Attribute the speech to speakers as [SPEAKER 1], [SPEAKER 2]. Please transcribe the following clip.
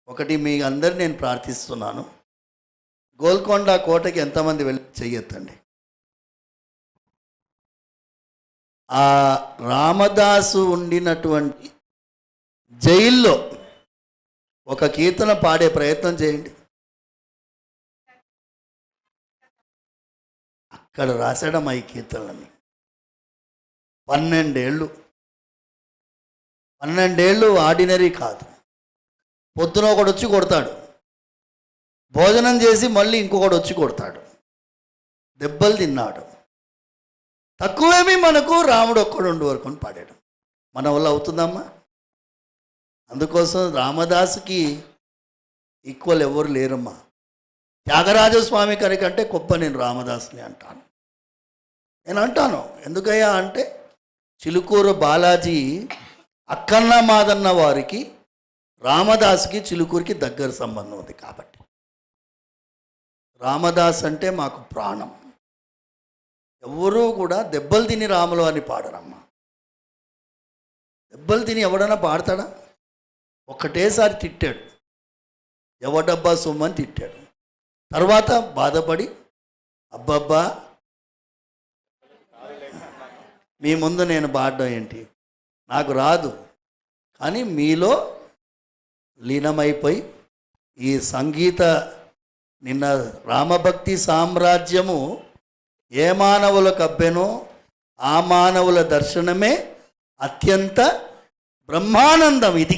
[SPEAKER 1] ఒకటి మీ అందరు నేను ప్రార్థిస్తున్నాను. గోల్కొండ కోటకి ఎంతమంది వెళ్ళి చెయ్యొద్దండి. ఆ రామదాసు ఉండినటువంటి జైల్లో ఒక కీర్తన పాడే ప్రయత్నం చేయండి. అక్కడ రాశాడమ్మా ఈ కీర్తనలన్నీ. 12 ఏళ్ళు ఆర్డినరీ కాదు. పొద్దున ఒకడు వచ్చి కొడతాడు, భోజనం చేసి మళ్ళీ ఇంకొకడు వచ్చి కొడతాడు, దెబ్బలు తిన్నాడు. తక్కువేమీ మనకు రాముడు ఒక్కడు ఉండి వరకు పాడాడు. మన వల్ల అవుతుందమ్మా? అందుకోసం రామదాసుకి ఈక్వల్ ఎవరు లేరమ్మా. త్యాగరాజస్వామి గారి కంటే గొప్ప నేను రామదాసుని అంటాను. నేను అంటాను ఎందుకయ్యా అంటే, చిలుకూరు బాలాజీ అక్కన్న మాదన్న వారికి రామదాసుకి చిలుకూరికి దగ్గర సంబంధం ఉంది కాబట్టి. రామదాస్ అంటే మాకు ప్రాణం. ఎవరూ కూడా దెబ్బలు తిని రాములు అని పాడరమ్మా. దెబ్బలు తిని ఎవడన్నా పాడతాడా? ఒక్కటేసారి తిట్టాడు, ఎవడబ్బా సొమ్మని తిట్టాడు. తర్వాత బాధపడి అబ్బబ్బా మీ ముందు నేను పాడడం ఏంటి, నాకు రాదు, కానీ మీలో లీనమైపోయి ఈ సంగీత నిన్న రామభక్తి సామ్రాజ్యము ఏ మానవులకు అబ్బెనో ఆ మానవుల దర్శనమే అత్యంత బ్రహ్మానందం. ఇది